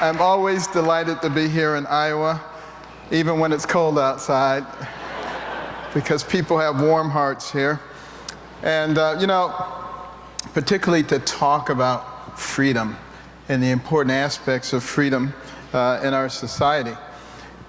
I'm always delighted to be here in Iowa, even when it's cold outside, because people have warm hearts here. And, particularly to talk about freedom and the important aspects of freedom in our society.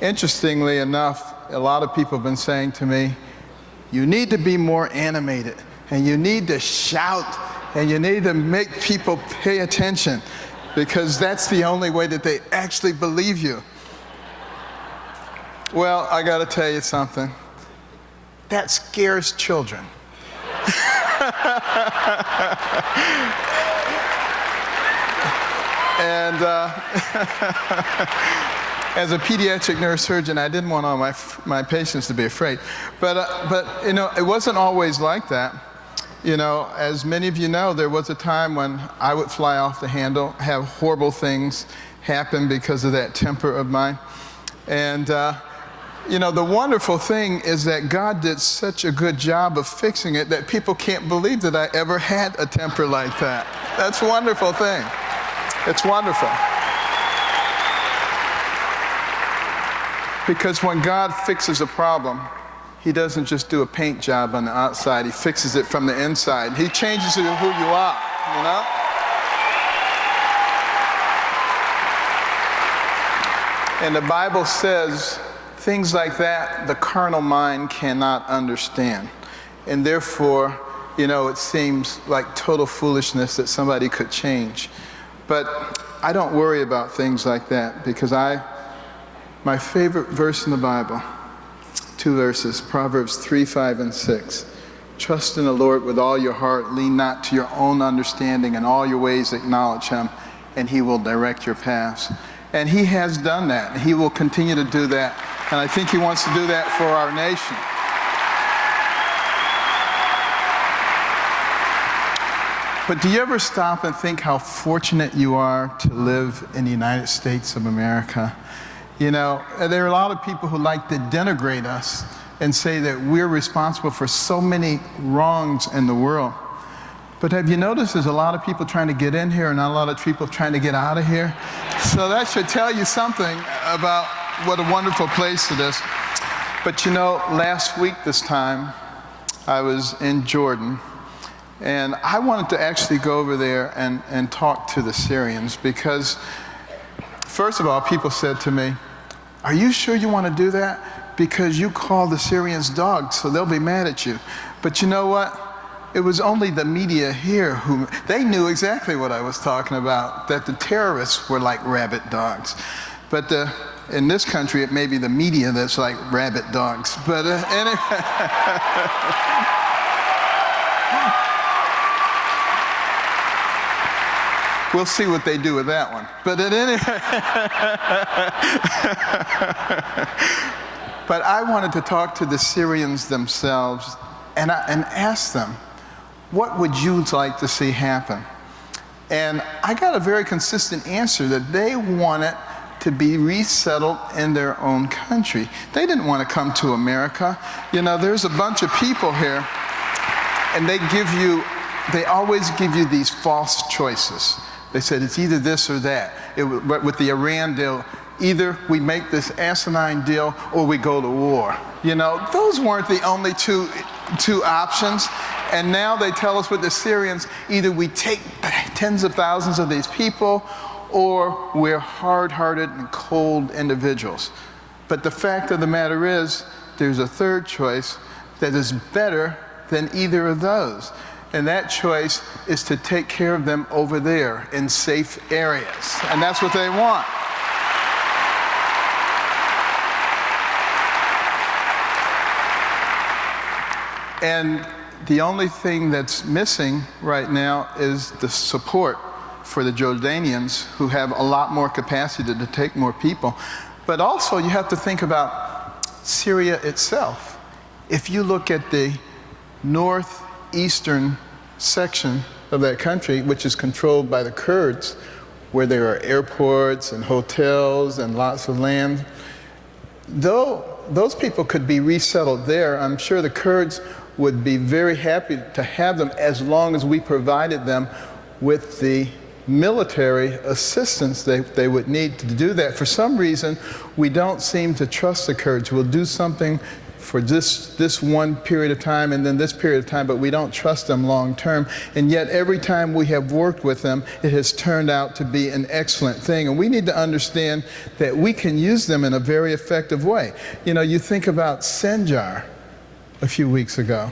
Interestingly enough, a lot of people have been saying to me, you need to be more animated, and you need to shout, and you need to make people pay attention, because that's the only way that they actually believe you. Well, I gotta tell you something. That scares children. And as a pediatric neurosurgeon, I didn't want all my patients to be afraid. But it wasn't always like that. As many of you know, there was a time when I would fly off the handle, have horrible things happen because of that temper of mine. And the wonderful thing is that God did such a good job of fixing it that people can't believe that I ever had a temper like that. That's a wonderful thing. It's wonderful. Because when God fixes a problem, He doesn't just do a paint job on the outside, He fixes it from the inside. He changes you who you are, And the Bible says things like that the carnal mind cannot understand. And therefore, it seems like total foolishness that somebody could change. But I don't worry about things like that, because my favorite verse in the Bible, 2 verses, Proverbs 3, 5, and 6. Trust in the Lord with all your heart, lean not to your own understanding, in all your ways acknowledge Him, and He will direct your paths. And He has done that, and He will continue to do that. And I think He wants to do that for our nation. But do you ever stop and think how fortunate you are to live in the United States of America? There are a lot of people who like to denigrate us and say that we're responsible for so many wrongs in the world. But have you noticed there's a lot of people trying to get in here and not a lot of people trying to get out of here? So that should tell you something about what a wonderful place it is. But last week this time, I was in Jordan, and I wanted to actually go over there and talk to the Syrians, because first of all, people said to me, are you sure you want to do that? Because you call the Syrians dogs, so they'll be mad at you. But you know what? It was only the media here they knew exactly what I was talking about, that the terrorists were like rabid dogs. But in this country, it may be the media that's like rabid dogs. But anyway. We'll see what they do with that one. But at any But I wanted to talk to the Syrians themselves and ask them, what would you like to see happen? And I got a very consistent answer that they wanted to be resettled in their own country. They didn't want to come to America. There's a bunch of people here, and they always give you these false choices. They said it's either this or that. But with the Iran deal, either we make this asinine deal or we go to war. Those weren't the only two options. And now they tell us with the Syrians, either we take tens of thousands of these people or we're hard-hearted and cold individuals. But the fact of the matter is, there's a third choice that is better than either of those. And that choice is to take care of them over there in safe areas. And that's what they want. And the only thing that's missing right now is the support for the Jordanians, who have a lot more capacity to take more people. But also you have to think about Syria itself. If you look at the northeastern section of that country, which is controlled by the Kurds, where there are airports and hotels and lots of land, though those people could be resettled there, I'm sure the Kurds would be very happy to have them as long as we provided them with the military assistance they would need to do that. For some reason, we don't seem to trust the Kurds. We'll do something for this one period of time and then this period of time, but we don't trust them long term. And yet every time we have worked with them, it has turned out to be an excellent thing. And we need to understand that we can use them in a very effective way. You know, you think about Cedar a few weeks ago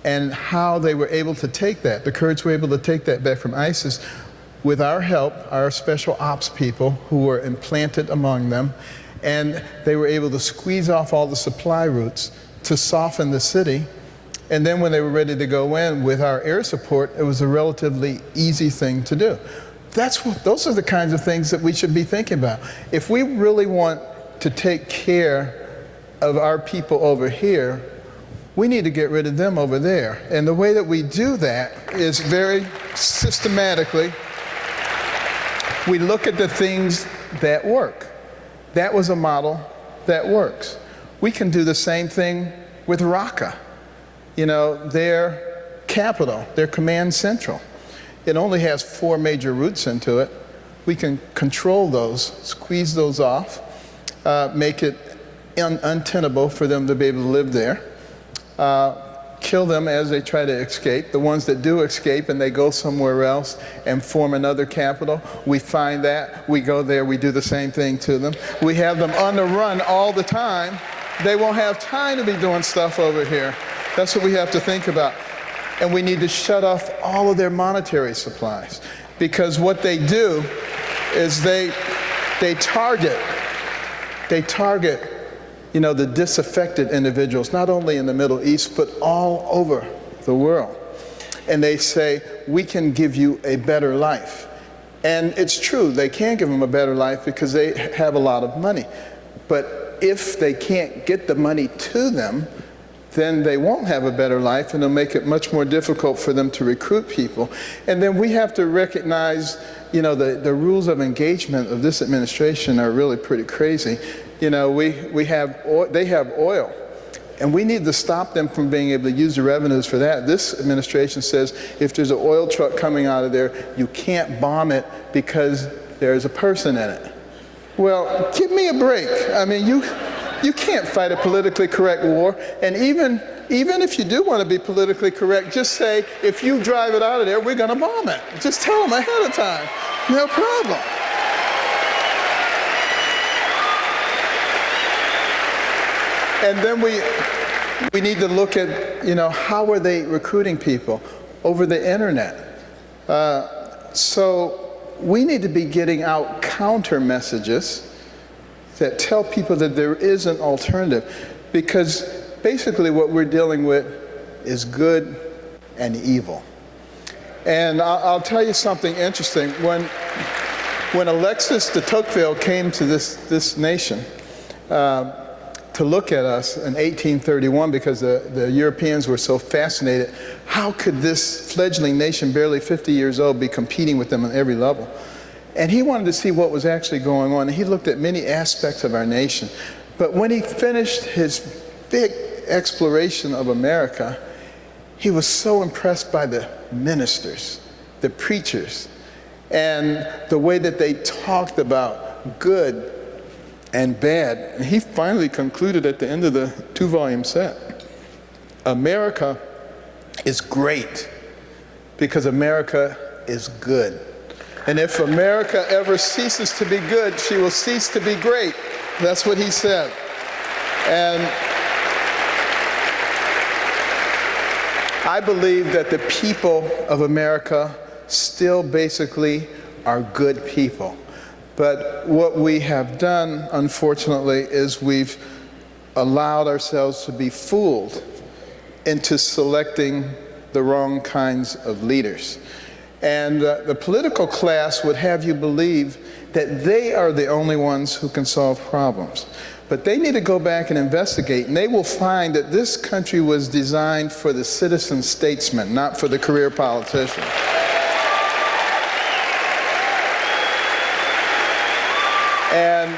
and how they were able to take that. The Kurds were able to take that back from ISIS with our help, our special ops people who were implanted among them. And they were able to squeeze off all the supply routes to soften the city. And then when they were ready to go in with our air support, it was a relatively easy thing to do. Those are the kinds of things that we should be thinking about. If we really want to take care of our people over here, we need to get rid of them over there. And the way that we do that is very systematically. We look at the things that work. That was a model that works. We can do the same thing with Raqqa. You know, their capital, their command central. It only has 4 major routes into it. We can control those, squeeze those off, make it untenable for them to be able to live there, kill them as they try to escape. The ones that do escape and they go somewhere else and form another capital, we find that, we go there, we do the same thing to them. We have them on the run all the time. They won't have time to be doing stuff over here. That's what we have to think about. And we need to shut off all of their monetary supplies, because what they do is they target, you know, the disaffected individuals, not only in the Middle East, but all over the world. And they say, we can give you a better life. And it's true, they can give them a better life because they have a lot of money. But if they can't get the money to them, then they won't have a better life, and it'll make it much more difficult for them to recruit people. And then we have to recognize, you know, the rules of engagement of this administration are really pretty crazy. You know, they have oil, and we need to stop them from being able to use the revenues for that. This administration says if there's an oil truck coming out of there, you can't bomb it because there's a person in it. Well, give me a break. I mean, you can't fight a politically correct war. And even if you do want to be politically correct, just say, if you drive it out of there, we're going to bomb it. Just tell them ahead of time. No problem. And then we need to look at, you know, how are they recruiting people over the internet? So we need to be getting out counter messages that tell people that there is an alternative, because basically what we're dealing with is good and evil. And I'll tell you something interesting. When Alexis de Tocqueville came to this nation to look at us in 1831, because the Europeans were so fascinated, how could this fledgling nation, barely 50 years old, be competing with them on every level? And he wanted to see what was actually going on. And he looked at many aspects of our nation. But when he finished his big exploration of America, he was so impressed by the ministers, the preachers, and the way that they talked about good and bad. And he finally concluded at the end of the 2-volume set, America is great because America is good. And if America ever ceases to be good, she will cease to be great. That's what he said. And I believe that the people of America still basically are good people. But what we have done, unfortunately, is we've allowed ourselves to be fooled into selecting the wrong kinds of leaders. And the political class would have you believe that they are the only ones who can solve problems. But they need to go back and investigate, and they will find that this country was designed for the citizen statesman, not for the career politician. And,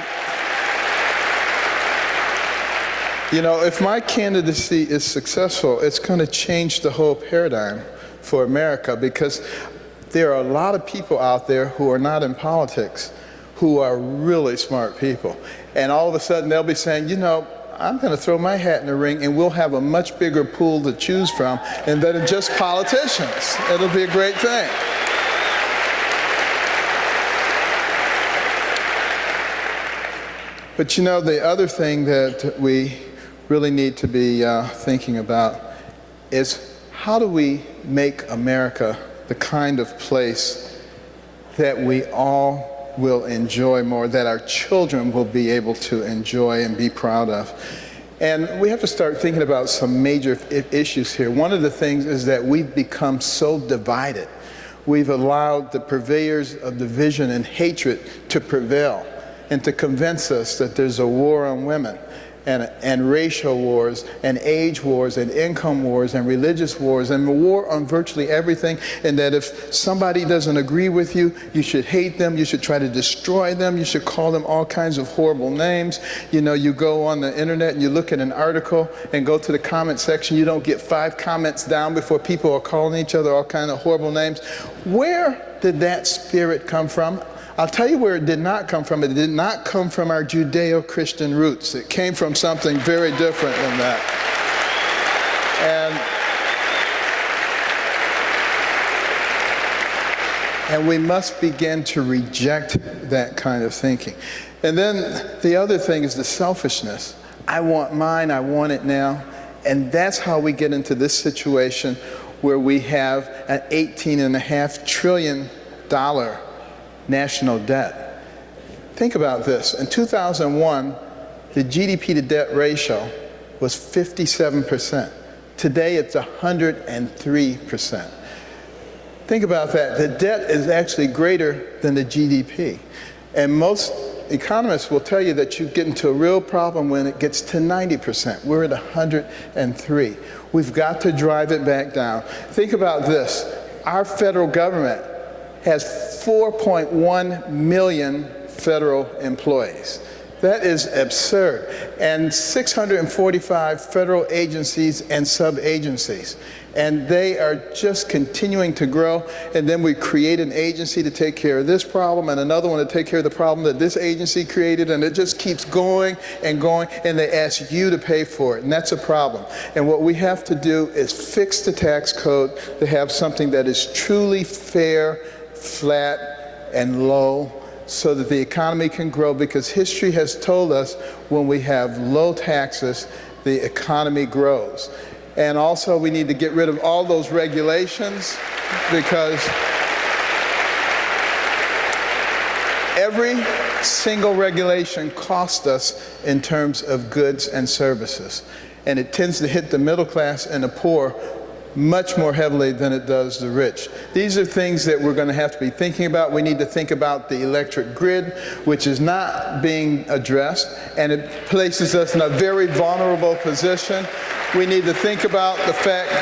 you know, if my candidacy is successful, it's going to change the whole paradigm for America, because there are a lot of people out there who are not in politics who are really smart people. And all of a sudden they'll be saying, you know, I'm going to throw my hat in the ring and we'll have a much bigger pool to choose from instead of just politicians. It'll be a great thing. But you know, the other thing that we really need to be thinking about is how do we make America the kind of place that we all will enjoy more, that our children will be able to enjoy and be proud of. And we have to start thinking about some major issues here. One of the things is that we've become so divided. We've allowed the purveyors of division and hatred to prevail and to convince us that there's a war on women and racial wars and age wars and income wars and religious wars and a war on virtually everything, and that if somebody doesn't agree with you, you should hate them, you should try to destroy them, you should call them all kinds of horrible names. You know, you go on the internet and you look at an article and go to the comment section, you don't get 5 comments down before people are calling each other all kinds of horrible names. Where did that spirit come from? I'll tell you where it did not come from. It did not come from our Judeo-Christian roots. It came from something very different than that. And we must begin to reject that kind of thinking. And then the other thing is the selfishness. I want mine, I want it now. And that's how we get into this situation where we have an $18.5 trillion national debt. Think about this. In 2001, the GDP to debt ratio was 57%. Today it's 103%. Think about that. The debt is actually greater than the GDP. And most economists will tell you that you get into a real problem when it gets to 90%. We're at 103. We've got to drive it back down. Think about this. Our federal government has 4.1 million federal employees. That is absurd. And 645 federal agencies and sub-agencies. And they are just continuing to grow. And then we create an agency to take care of this problem and another one to take care of the problem that this agency created, and it just keeps going and going, and they ask you to pay for it, and that's a problem. And what we have to do is fix the tax code to have something that is truly fair, flat, and low, so that the economy can grow, because history has told us when we have low taxes, the economy grows. And also we need to get rid of all those regulations, because every single regulation costs us in terms of goods and services. And it tends to hit the middle class and the poor much more heavily than it does the rich. These are things that we're going to have to be thinking about. We need to think about the electric grid, which is not being addressed, and it places us in a very vulnerable position. We need to think about the fact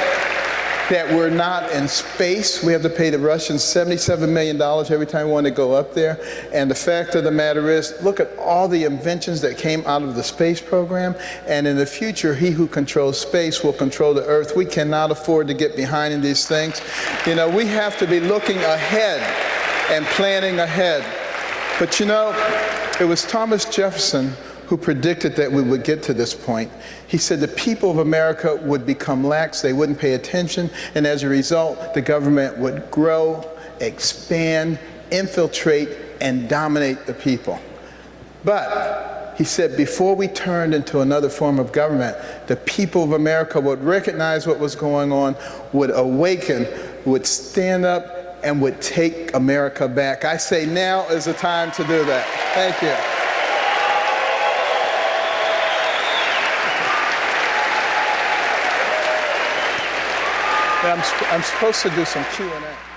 that we're not in space. We have to pay the Russians $77 million every time we want to go up there. And the fact of the matter is, look at all the inventions that came out of the space program. And in the future, he who controls space will control the Earth. We cannot afford to get behind in these things. You know, we have to be looking ahead and planning ahead. But you know, it was Thomas Jefferson who predicted that we would get to this point. He said the people of America would become lax, they wouldn't pay attention, and as a result, the government would grow, expand, infiltrate, and dominate the people. But he said before we turned into another form of government, the people of America would recognize what was going on, would awaken, would stand up, and would take America back. I say now is the time to do that. Thank you. I'm supposed to do some Q&A.